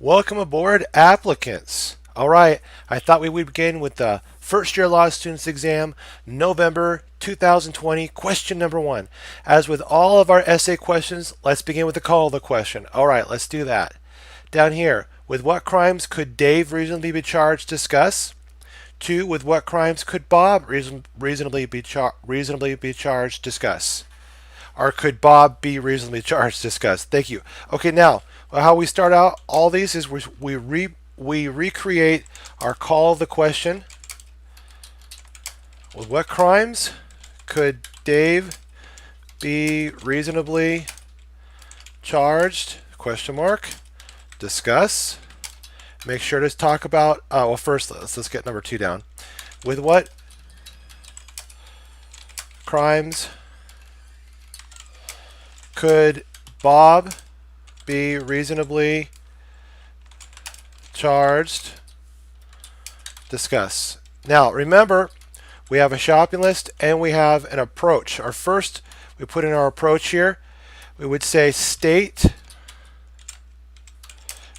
Welcome aboard, applicants. All right, I thought we would begin with the first year law students exam, November 2020, question number one. As with all of our essay questions, let's begin with the call of the question. All right, let's do that. Down here, with what crimes could Dave reasonably be charged? Discuss. Two, with what crimes could Bob reasonably be charged? Discuss. Or could Bob be reasonably charged? Discuss. Thank you. Okay, now how we start out all these is we recreate our call of the question. With what crimes could Dave be reasonably charged? Question mark. Discuss. Make sure to talk about. Well, first let's get number two down. With what crimes could Bob be reasonably charged? Discuss. Now remember, we have a shopping list and we have an approach. Our first, we put in our approach here. We would say state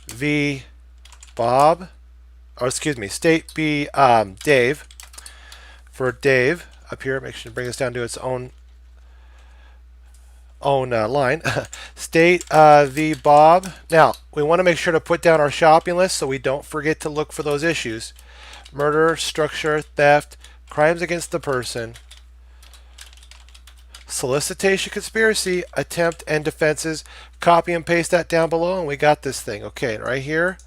v. Bob, or excuse me, state v. Dave. For Dave up here, make sure to bring this down to its own line. State v. Bob. Now, we want to make sure to put down our shopping list so we don't forget to look for those issues. Murder, structure, theft, crimes against the person, solicitation, conspiracy, attempt, and defenses. Copy and paste that down below, and we got this thing. Okay, right here,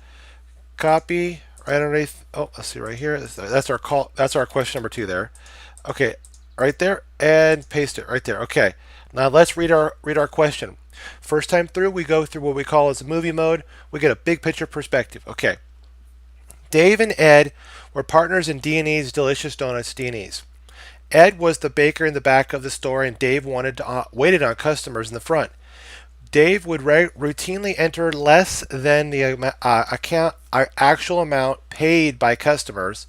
copy, right underneath. Oh, let's see, right here. That's our call. That's our question number two there. Okay, right there, and paste it right there. Okay. Now let's read our question. First time through, we go through what we call as movie mode. We get a big picture perspective. Okay. Dave and Ed were partners in D&E's Delicious Donuts D&E's. Ed was the baker in the back of the store, and Dave waited on customers in the front. Dave would routinely enter less than the actual amount paid by customers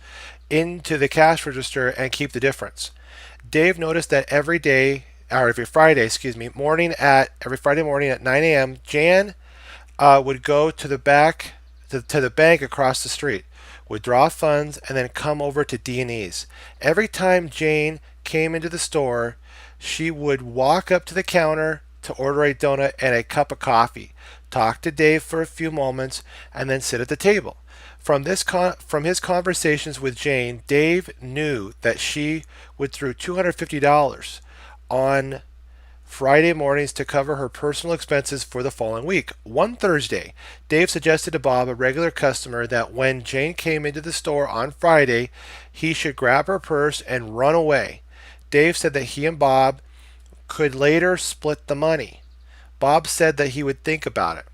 into the cash register and keep the difference. Dave noticed that every Friday morning at 9 a.m., Jan would go to the bank across the street, withdraw funds, and then come over to D&E's. Every time Jane came into the store, she would walk up to the counter to order a donut and a cup of coffee, talk to Dave for a few moments, and then sit at the table. From his conversations with Jane, Dave knew that she would throw $250 on Friday mornings to cover her personal expenses for the following week. One Thursday, Dave suggested to Bob, a regular customer, that when Jane came into the store on Friday, he should grab her purse and run away. Dave said that he and Bob could later split the money. Bob said that he would think about it.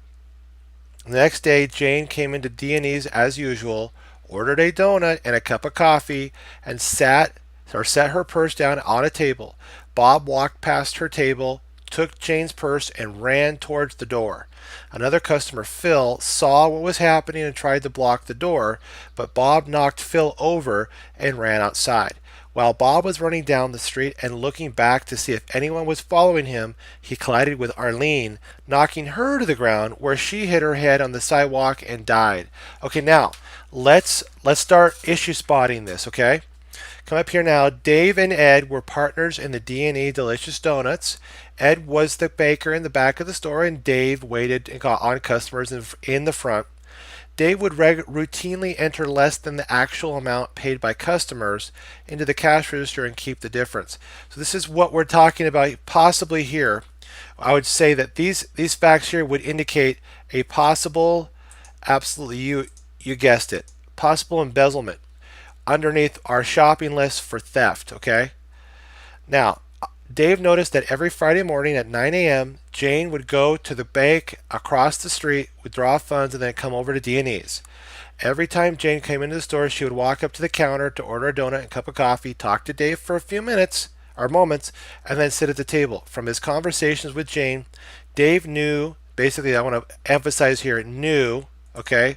The next day, Jane came into D&E's as usual, ordered a donut and a cup of coffee, and set her purse down on a table. Bob walked past her table, took Jane's purse, and ran towards the door. Another customer, Phil, saw what was happening and tried to block the door, but Bob knocked Phil over and ran outside. While Bob was running down the street and looking back to see if anyone was following him, he collided with Arlene, knocking her to the ground, where she hit her head on the sidewalk and died. Okay, now let's start issue spotting this. Okay. Come up here now. Dave and Ed were partners in the D&E Delicious Donuts. Ed was the baker in the back of the store, and Dave waited on customers in the front. Dave would routinely enter less than the actual amount paid by customers into the cash register and keep the difference. So this is what we're talking about possibly here. I would say that these facts here would indicate a possible, absolutely, you guessed it, possible embezzlement underneath our shopping list for theft. Okay. Now, Dave noticed that every Friday morning at 9 a.m., Jane would go to the bank across the street, withdraw funds, and then come over to D&E's. Every time Jane came into the store, she would walk up to the counter to order a donut and a cup of coffee, talk to Dave for a few minutes or moments, and then sit at the table. From his conversations with Jane, Dave knew, basically, I want to emphasize here, knew, okay,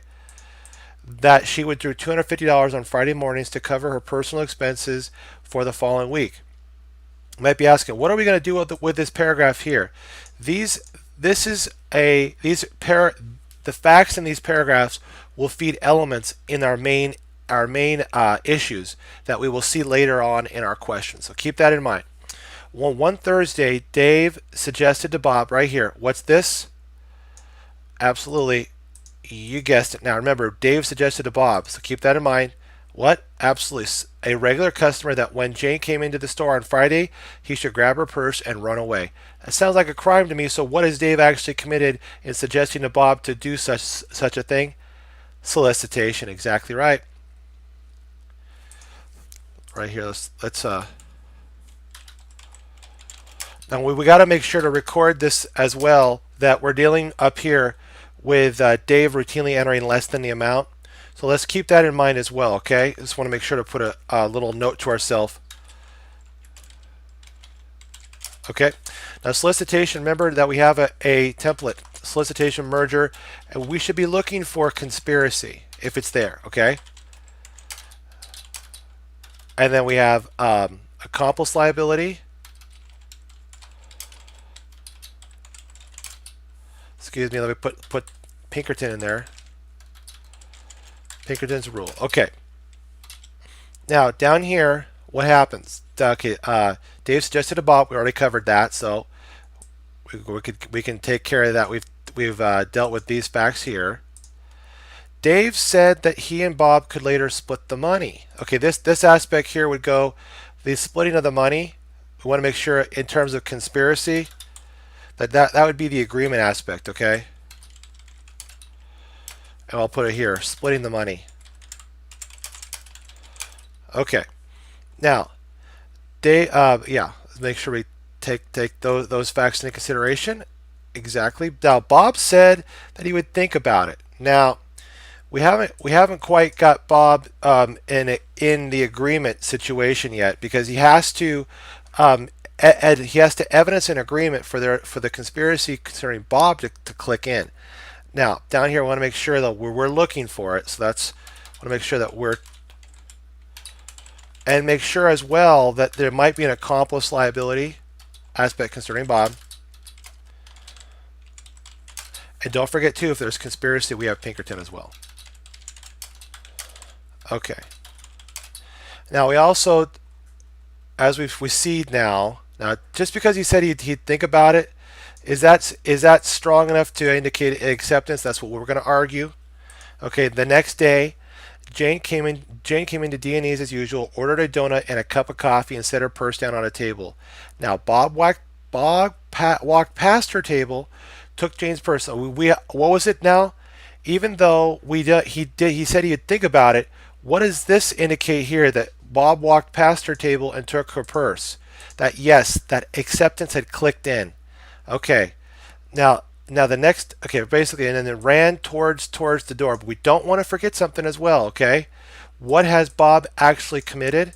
that she would throw $250 on Friday mornings to cover her personal expenses for the following week. You might be asking, what are we going to do with this paragraph here? These the facts in these paragraphs will feed elements in our main issues that we will see later on in our questions. So keep that in mind. One Thursday, Dave suggested to Bob right here. What's this? Absolutely, you guessed it. Now remember, Dave suggested to Bob, so keep that in mind. What? Absolutely, a regular customer that when Jane came into the store on Friday, he should grab her purse and run away. That sounds like a crime to me. So what has Dave actually committed in suggesting to Bob to do such a thing? Solicitation. Exactly right. Right here. Let's now we got to make sure to record this as well, that we're dealing up here with Dave routinely entering less than the amount. So let's keep that in mind as well, okay? Just want to make sure to put a little note to ourselves. Okay, now solicitation, remember that we have a template, solicitation merger, and we should be looking for conspiracy if it's there, okay? And then we have accomplice liability. Excuse me, let me put Pinkerton in there. Pinkerton's rule. Okay. Now down here, what happens? Okay, Dave suggested to Bob. We already covered that, so we can take care of that. We've dealt with these facts here. Dave said that he and Bob could later split the money. Okay, this aspect here would go the splitting of the money. We want to make sure in terms of conspiracy that would be the agreement aspect, okay? And I'll put it here, splitting the money. Okay. Now, let's make sure we take those facts into consideration. Exactly. Now, Bob said that he would think about it. Now, we haven't quite got Bob in the agreement situation yet, because he has to evidence an agreement for the conspiracy concerning Bob to click in. Now down here, I want to make sure that we're looking for it. So that's want to make sure that and make sure as well that there might be an accomplice liability aspect concerning Bob. And don't forget too, if there's conspiracy, we have Pinkerton as well. Okay. Now we also, as we see now, just because he said he'd think about it, is that strong enough to indicate acceptance? That's what we're going to argue. Okay. The next day, Jane came into D&E's as usual, ordered a donut and a cup of coffee, and set her purse down on a table. Now Bob walked past her table, took Jane's purse. What was it now? Even though he said he'd think about it. What does this indicate here? That Bob walked past her table and took her purse. That yes, that acceptance had clicked in. Okay. Now the next, okay, basically, and then it ran towards the door. But we don't want to forget something as well, okay? What has Bob actually committed?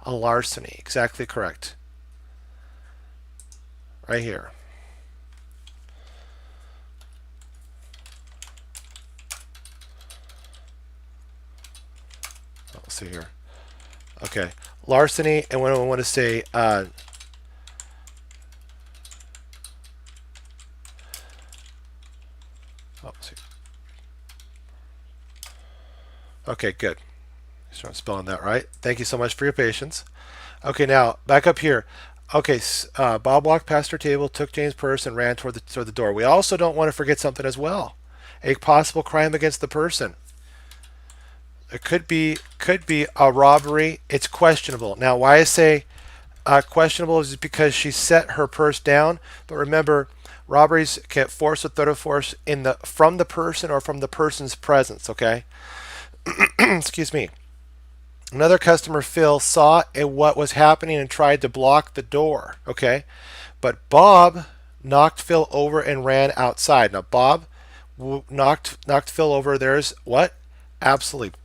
A larceny. Exactly correct. Right here. Let's see here. Okay, larceny, and what I want to say, okay, good. Start spelling that right. Thank you so much for your patience. Okay, now back up here. Okay, Bob walked past her table, took Jane's purse, and ran toward the door. We also don't want to forget something as well. A possible crime against the person. It could be a robbery. It's questionable. Now, why I say questionable is because she set her purse down. But remember, robberies can force or threat of force from the person or from the person's presence. Okay. Excuse me. Another customer, Phil, saw what was happening and tried to block the door. Okay, but Bob knocked Phil over and ran outside. Now Bob knocked Phil over. There's what? Absolutely.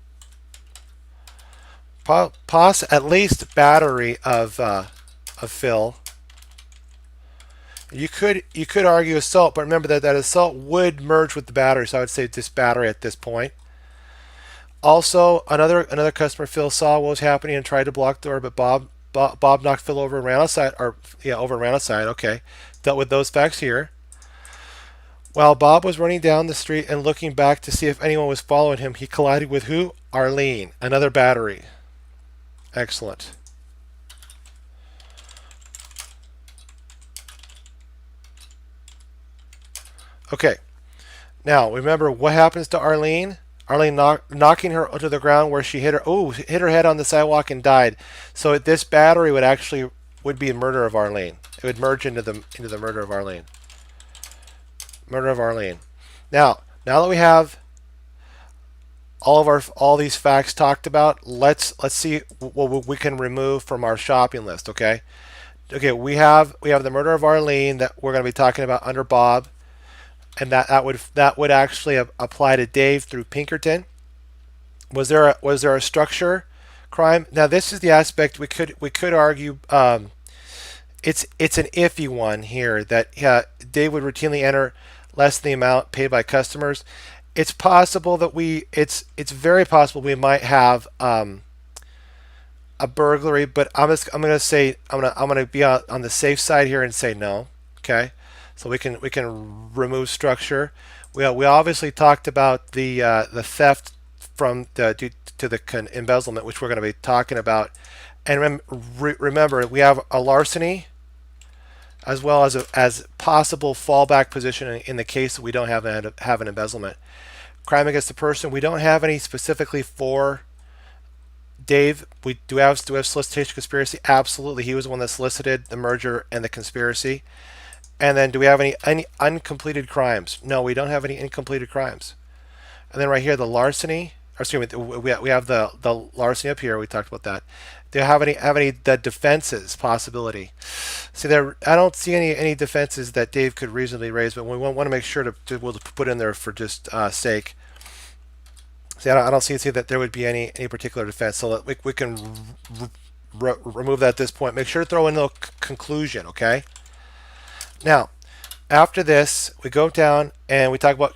At least battery of Phil. You could argue assault, but remember that assault would merge with the battery. So I would say just battery at this point. Also, another customer, Phil, saw what was happening and tried to block the door, but Bob knocked Phil over and ran outside, over and ran outside. Okay, dealt with those facts here. While Bob was running down the street and looking back to see if anyone was following him, he collided with who? Arlene, another battery. Excellent. Okay, now remember what happens to Arlene? Arlene knocking her to the ground where she hit hit her head on the sidewalk and died. So this battery would be a murder of Arlene. It would merge into the murder of Arlene. Murder of Arlene. Now that we have all these facts talked about, let's see what we can remove from our shopping list. Okay. Okay. We have the murder of Arlene that we're going to be talking about under Bob, and that would actually apply to Dave through Pinkerton. Was there a structure crime? Now this is the aspect we could argue. It's an iffy one here that Dave would routinely enter less than the amount paid by customers. It's possible that it's very possible we might have a burglary, but I'm gonna say I'm gonna be on the safe side here and say no. Okay, so we can remove structure. We obviously talked about the theft from due to the embezzlement, which we're going to be talking about. And remember, we have a larceny as well as possible fallback position in the case that we don't have an embezzlement. Crime against the person, we don't have any specifically for Dave. We do have solicitation conspiracy. Absolutely, he was the one that solicited the merger and the conspiracy. And then do we have any uncompleted crimes? No, we don't have any incompleted crimes. And then right here, the larceny. Or excuse me, we have the larceny up here. We talked about that. Do you have any the defenses possibility? See there, I don't see any defenses that Dave could reasonably raise, but we want to make sure we'll put in there for just sake. See, I don't see that there would be any particular defense, so we can remove that at this point. Make sure to throw in the conclusion, okay? Now, after this, we go down and we talk about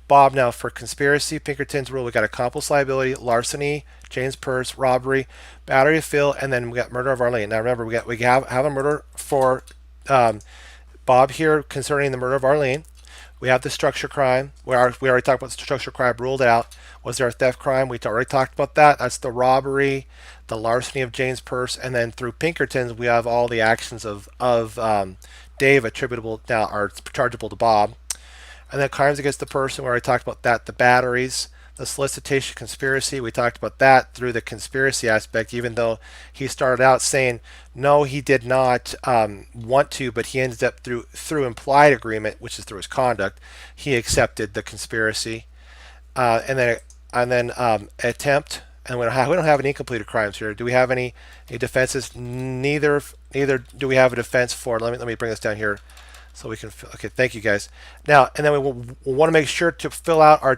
Bob now for conspiracy, Pinkerton's rule. We got accomplice liability, larceny, Jane's purse, robbery, battery of Phil, and then we got murder of Arlene. Now remember, we have a murder for Bob here concerning the murder of Arlene. We have the structure crime. We already talked about the structure crime, ruled out. Was there a theft crime? We already talked about that. That's the robbery, the larceny of Jane's purse, and then through Pinkerton's, we have all the actions of Dave attributable now are chargeable to Bob. And then crimes against the person, we already talked about that. The batteries, the solicitation conspiracy, we talked about that through the conspiracy aspect, even though he started out saying, no, he did not want to, but he ended up through implied agreement, which is through his conduct, he accepted the conspiracy. And then attempt, and we don't have any incompleted crimes here. Do we have any defenses? Neither do we have a defense for. Let me bring this down here. So we can, okay, thank you guys. Now, and then we'll want to make sure to fill out our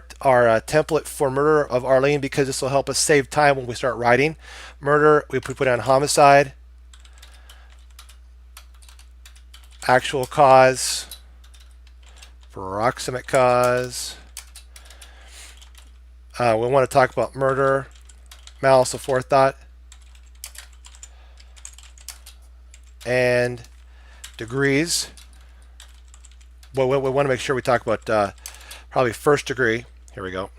template for murder of Arlene, because this will help us save time when we start writing. Murder, we put on homicide, actual cause, proximate cause. We want to talk about murder, malice aforethought, and degrees. Well, we want to make sure we talk about probably first degree. Here we go.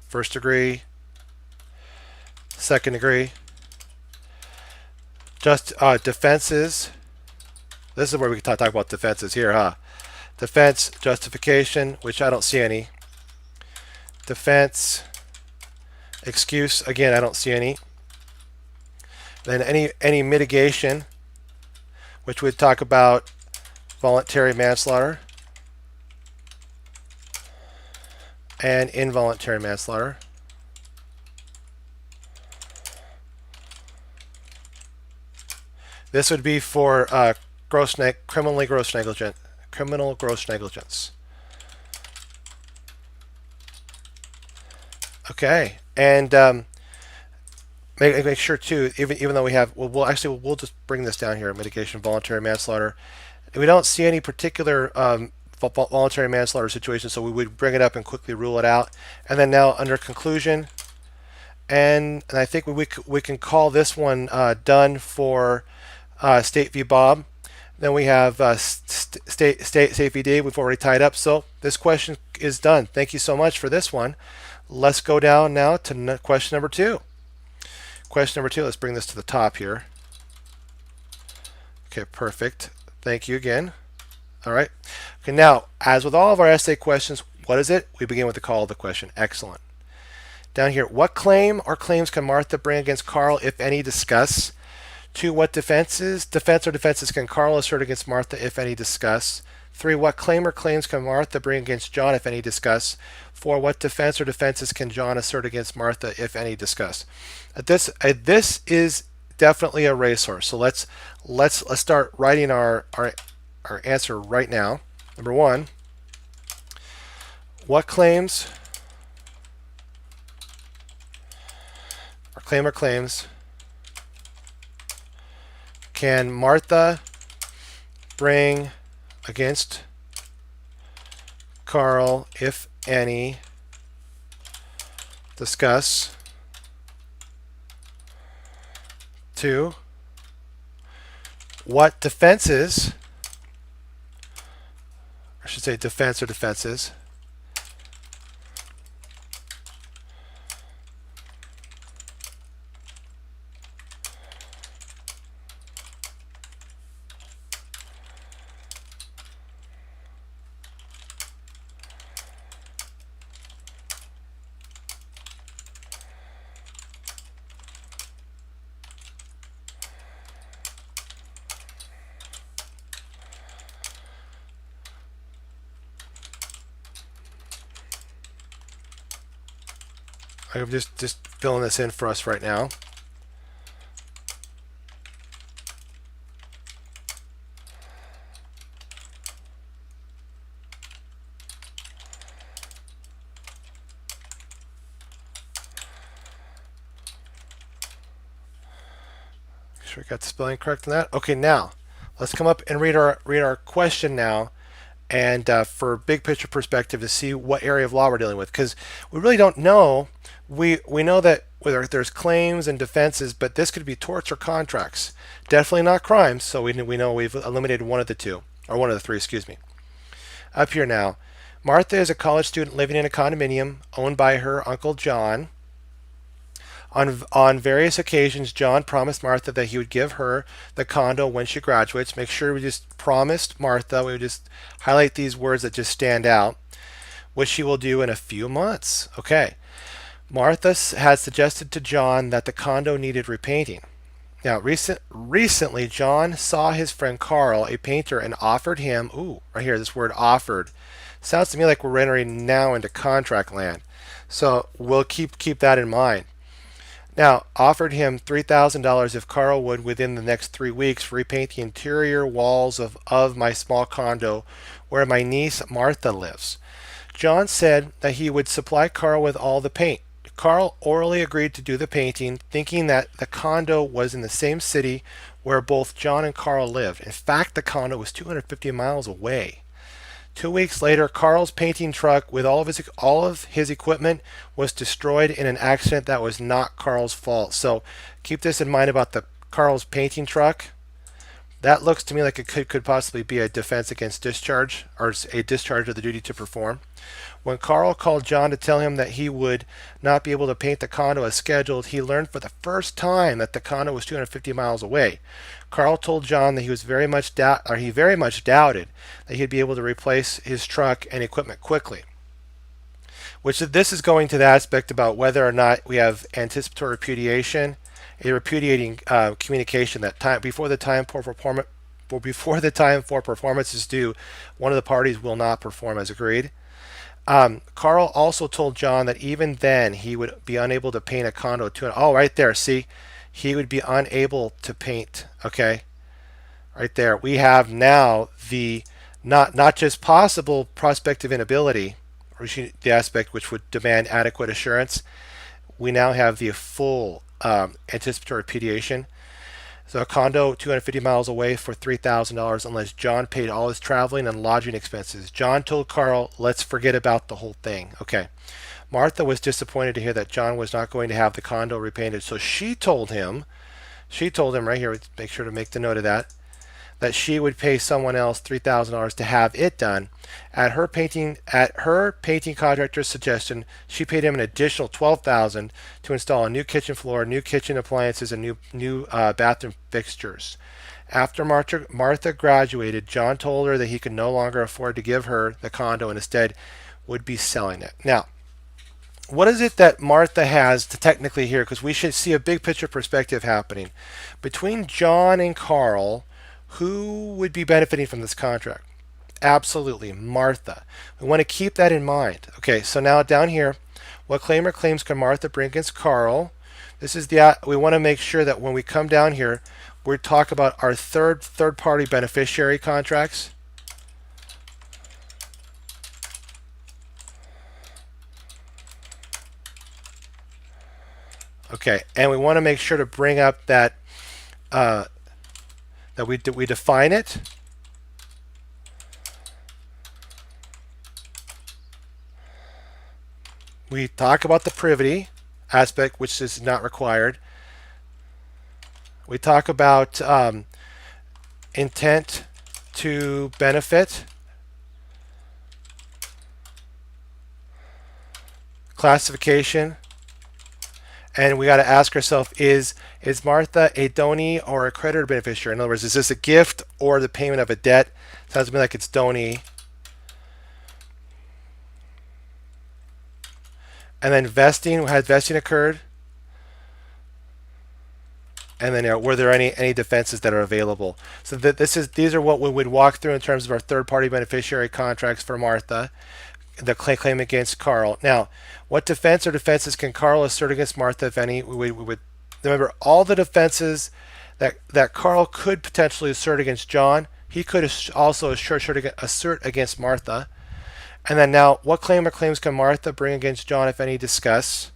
First degree, second degree. Just defenses. This is where we can talk about defenses here, huh? Defense, justification, which I don't see any. Defense, excuse, again, I don't see any. Then any mitigation, which would talk about voluntary manslaughter and involuntary manslaughter. This would be for criminal gross negligence. Okay, and make sure too. Even though we have, we'll just bring this down here. Mitigation, voluntary manslaughter. We don't see any particular voluntary manslaughter situation, so we would bring it up and quickly rule it out. And then now under conclusion, and I think we can call this one done for State v. Bob. Then we have safety D. We've already tied up. So this question is done. Thank you so much for this one. Let's go down now to question number 2. Question number 2. Let's bring this to the top here. Okay, perfect. Thank you again. All right. Okay, now, as with all of our essay questions, what is it? We begin with the call of the question. Excellent. Down here, what claim or claims can Martha bring against Carl, if any? Discuss. 2, what defense or defenses can Carl assert against Martha, if any? Discuss. 3, what claim or claims can Martha bring against John, if any? Discuss. 4, what defense or defenses can John assert against Martha, if any? Discuss. This is definitely a racehorse. So let's start writing our answer right now. Number 1, what claims or claims can Martha bring against Carl, if any? Discuss. 2, what defenses, I should say defense or defenses, I'm just filling this in for us right now. Make sure I got the spelling correct on that. Okay, now let's come up and read our question now, and for big picture perspective to see what area of law we're dealing with, because we really don't know. We know that whether there's claims and defenses, but this could be torts or contracts. Definitely not crimes, so we know we've eliminated one of the two, or one of the three, excuse me. Up here now, Martha is a college student living in a condominium owned by her Uncle John. On various occasions, John promised Martha that he would give her the condo when she graduates. Make sure we just promised Martha. We would just highlight these words that just stand out, which she will do in a few months. Okay. Martha has suggested to John that the condo needed repainting. Now, recently, John saw his friend Carl, a painter, and offered him, right here, this word offered. Sounds to me like we're entering now into contract land. So we'll keep that in mind. Now, offered him $3,000 if Carl would, within the next 3 weeks, repaint the interior walls of my small condo where my niece Martha lives. John said that he would supply Carl with all the paint. Carl orally agreed to do the painting, thinking that the condo was in the same city where both John and Carl lived. In fact, the condo was 250 miles away. 2 weeks later, Carl's painting truck with all of his equipment was destroyed in an accident that was not Carl's fault. So keep this in mind about the Carl's painting truck. That looks to me like it could possibly be a defense against discharge, or a discharge of the duty to perform. When Carl called John to tell him that he would not be able to paint the condo as scheduled, he learned for the first time that the condo was 250 miles away. Carl told John that he very much doubted that he'd be able to replace his truck and equipment quickly. Which this is going to the aspect about whether or not we have anticipatory repudiation, a repudiating communication that before the time for performance is due, one of the parties will not perform as agreed. Carl also told John that even then he would be unable to paint a condo right there, see, he would be unable to paint. Okay, right there we have now the not just possible prospective inability, or the aspect which would demand adequate assurance. We now have the full anticipatory repudiation. So a condo 250 miles away for $3,000 unless John paid all his traveling and lodging expenses. John told Carl, let's forget about the whole thing. Okay. Martha was disappointed to hear that John was not going to have the condo repainted. So she told him right here, make sure to make the note of that that she would pay someone else $3,000 to have it done. At her painting contractor's suggestion, she paid him an additional $12,000 to install a new kitchen floor, new kitchen appliances, and new bathroom fixtures. After Martha graduated, John told her that he could no longer afford to give her the condo and instead would be selling it. Now, what is it that Martha has to technically here? Because we should see a big picture perspective happening. Between John and Carl, who would be benefiting from this contract? Absolutely, Martha. We want to keep that in mind. Okay, so now down here, what claim or claims can Martha bring against Carl? This is we want to make sure that when we come down here, we talk about our third party beneficiary contracts. Okay, and we want to make sure to bring up that that we define it. We talk about the privity aspect, which is not required. We talk about intent to benefit, classification, and we got to ask ourselves, is Martha a donee or a creditor beneficiary? In other words, is this a gift or the payment of a debt? Sounds to me like it's donee. And then vesting, had vesting occurred? And then were there any defenses that are available? So these are what we would walk through in terms of our third-party beneficiary contracts for Martha, the claim against Carl. Now, what defense or defenses can Carl assert against Martha, if any? We would remember all the defenses that Carl could potentially assert against John. He could also assert against Martha. And then now, what claim or claims can Martha bring against John, if any? Discuss.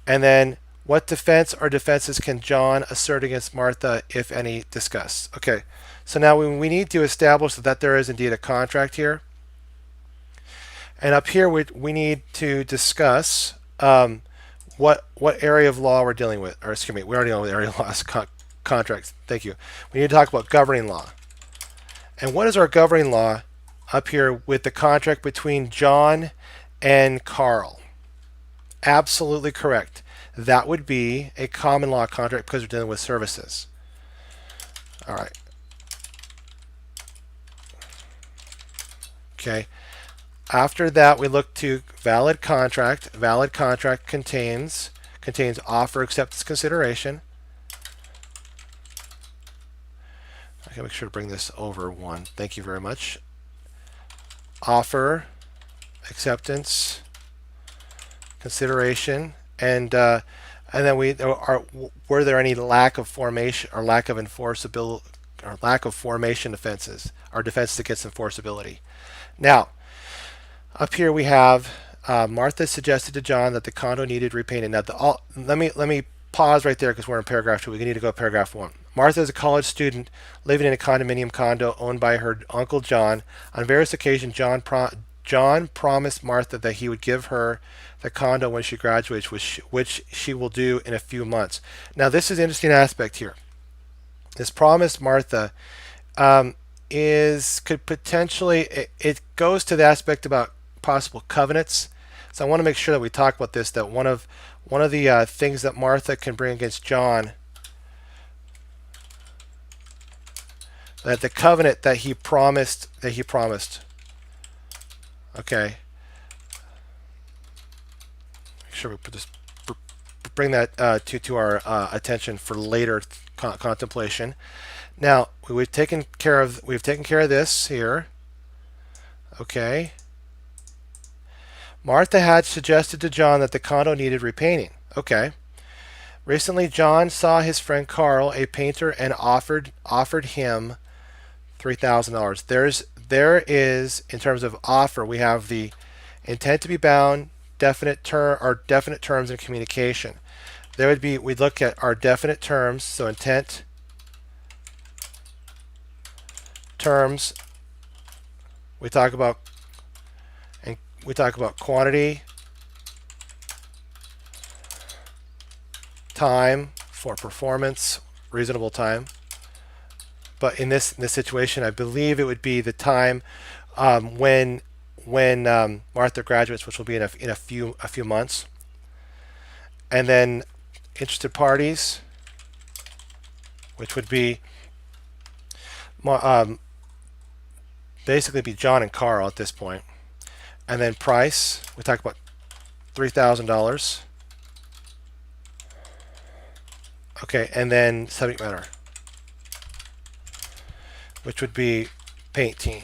And then, what defense or defenses can John assert against Martha, if any? Discuss. Okay, so now we need to establish that there is indeed a contract here. And up here, we need to discuss what area of law we're dealing with. Or excuse me, we already know the area of law is contracts. Thank you. We need to talk about governing law. And what is our governing law up here with the contract between John and Carl? Absolutely correct. That would be a common law contract because we're dealing with services. All right. Okay. After that, we look to valid contract. Valid contract contains offer, acceptance, consideration. Okay, make sure to bring this over one. Thank you very much. Offer, acceptance, consideration, and then were there any lack of formation or lack of enforceability or lack of formation offenses or defenses against enforceability? Now, up here we have Martha suggested to John that the condo needed repainting. Now, let me pause right there because we're in paragraph 2. We need to go to paragraph 1. Martha is a college student living in a condominium condo owned by her uncle John. On various occasions, John promised Martha that he would give her the condo when she graduates, which she will do in a few months. Now, this is an interesting aspect here. This promised Martha could potentially, it goes to the aspect about possible covenants. So I want to make sure that we talk about this, that one of the things that Martha can bring against John, that the covenant that he promised. Okay. Make sure we put this, bring that to our attention for later contemplation. Now we've taken care of this here. Okay. Martha had suggested to John that the condo needed repainting. Okay. Recently, John saw his friend Carl, a painter, and offered him $3,000. There is, in terms of offer, we have the intent to be bound, definite terms and communication. We'd look at our definite terms, so intent, terms. We talk about quantity, time for performance, reasonable time, but in this situation, I believe it would be the time when Martha graduates, which will be in a few months, and then interested parties, which would be um, basically be John and Carl at this point, and then price. We talked about $3,000. Okay, and then subject matter, which would be painting.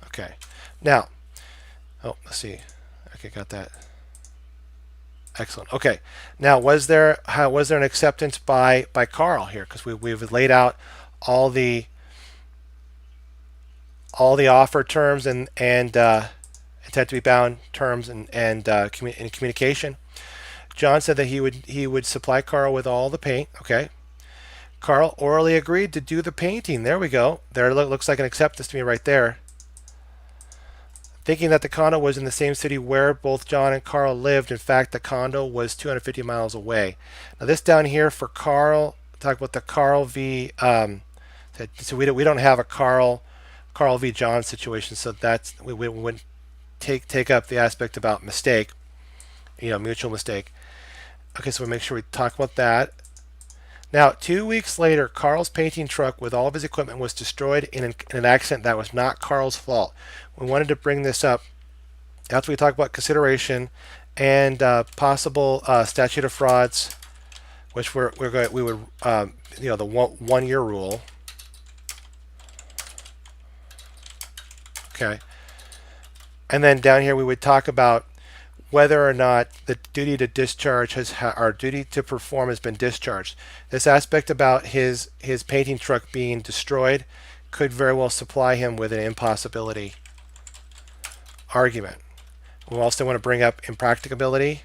Okay, now, oh, let's see. Okay, got that. Excellent. Okay, now was there an acceptance by Carl here? Because we've laid out all the offer terms and intent to be bound terms and in communication. John said that he would supply Carl with all the paint. Okay. Carl orally agreed to do the painting. There we go. There looks like an acceptance to me right there. Thinking that the condo was in the same city where both John and Carl lived. In fact, the condo was 250 miles away. Now this down here for Carl, talk about the Carl v. So we don't have a Carl v. John situation. So that's we wouldn't take up the aspect about mistake, mutual mistake. Okay, so we make sure we talk about that. Now, 2 weeks later, Carl's painting truck with all of his equipment was destroyed in an accident that was not Carl's fault. We wanted to bring this up after we talk about consideration and possible statute of frauds, which we would the 1 year rule. Okay, and then down here we would talk about whether or not the duty to discharge our duty to perform has been discharged. This aspect about his painting truck being destroyed could very well supply him with an impossibility argument. We also want to bring up impracticability.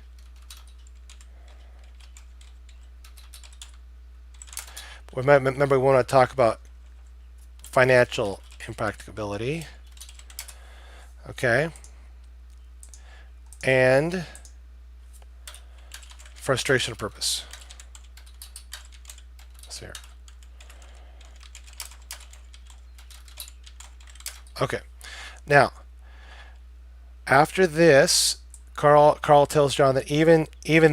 Remember, we want to talk about financial impracticability. Okay. And frustration of purpose. Let's see here. Okay. Now, after this, Carl tells John that even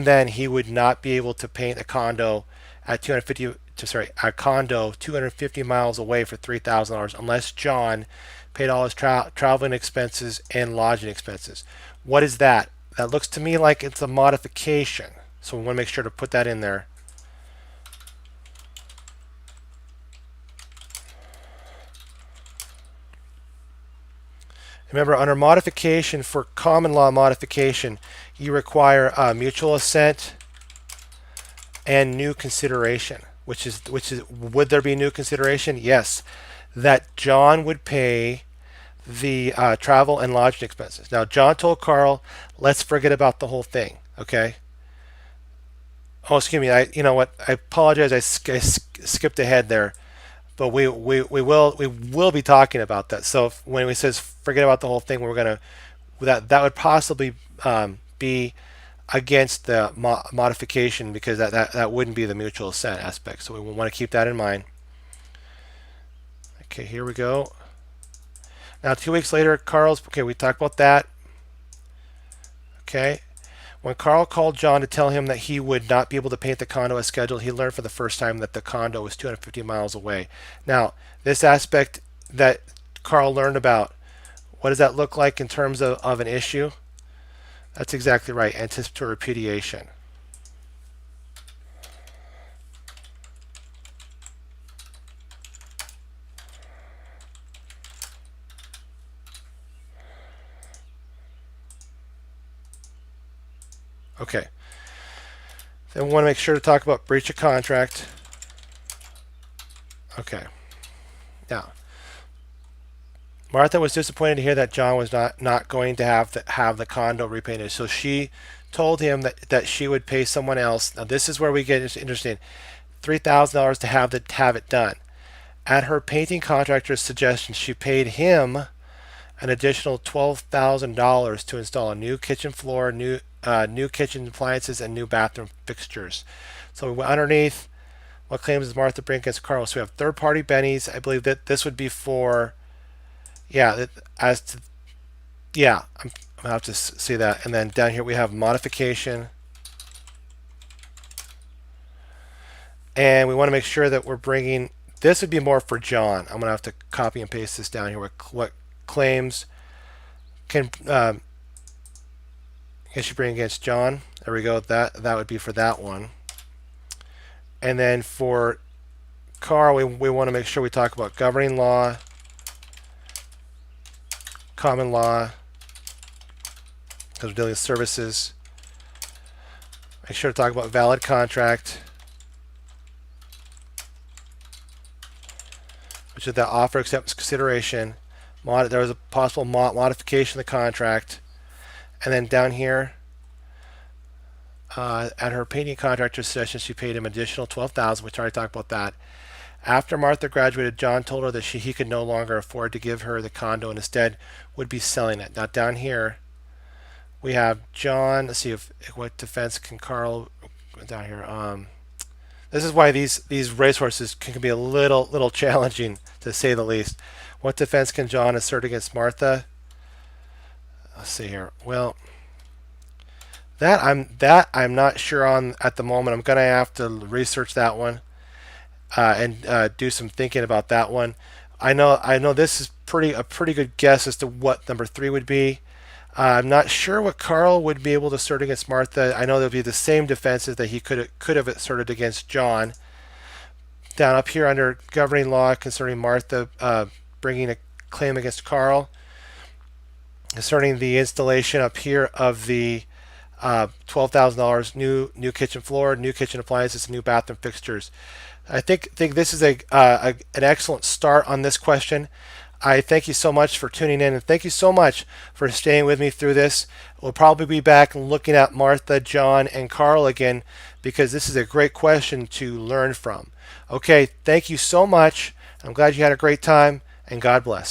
then he would not be able to paint a condo at 250 miles away for $3,000 unless John paid all his traveling expenses and lodging expenses. What is that? That looks to me like it's a modification. So we want to make sure to put that in there. Remember, under modification, for common law modification, you require mutual assent and new consideration. Which is would there be new consideration? Yes, that John would pay the travel and lodging expenses. Now, John told Carl, let's forget about the whole thing. Okay. Oh, excuse me. You know what? I apologize. I skipped ahead there, but we will be talking about that. So when we says forget about the whole thing, we're gonna that would possibly be against the modification because that wouldn't be the mutual assent aspect. So we want to keep that in mind. Okay, here we go. Now 2 weeks later, we talked about that. Okay. When Carl called John to tell him that he would not be able to paint the condo as scheduled, he learned for the first time that the condo was 250 miles away. Now, this aspect that Carl learned about, what does that look like in terms of an issue? That's exactly right, anticipatory repudiation. Okay. Then we want to make sure to talk about breach of contract. Okay. Now, Martha was disappointed to hear that John was not going to have the condo repainted. So she told him that she would pay someone else. Now this is where we get interesting. $3,000 to have it done. At her painting contractor's suggestion, she paid him an additional $12,000 to install a new kitchen floor, new kitchen appliances, and new bathroom fixtures. So we went underneath What claims does Martha bring against Carl? So we have third-party bennies. I believe that this would be for, yeah, as to, yeah, I'm gonna have to see that. And then down here we have modification, and we want to make sure that we're bringing. This would be more for John. I'm gonna have to copy and paste this down here. What claims can she bring against John? There we go. That would be for that one. And then for Carl, we want to make sure we talk about governing law, common law, because we're dealing with services. Make sure to talk about valid contract, which is the offer acceptance consideration. There was a possible modification of the contract. And then down here, at her painting contractor session, she paid him additional $12,000. We already talked about that. After Martha graduated, John told her that he could no longer afford to give her the condo and instead would be selling it. Now down here, we have John. Let's see what defense can Carl down here. This is why these racehorses can be a little challenging, to say the least. What defense can John assert against Martha? Let's see here. Well, that I'm not sure on at the moment. I'm gonna have to research that one and do some thinking about that one. I know this is a pretty good guess as to what number 3 would be. I'm not sure what Carl would be able to assert against Martha. I know there'll be the same defenses that he could have asserted against John. Down up here under governing law concerning Martha bringing a claim against Carl, concerning the installation up here of the $12,000 new kitchen floor, new kitchen appliances, new bathroom fixtures. I think this is an excellent start on this question. I thank you so much for tuning in, and thank you so much for staying with me through this. We'll probably be back looking at Martha, John, and Carl again, because this is a great question to learn from. Okay, thank you so much. I'm glad you had a great time, and God bless.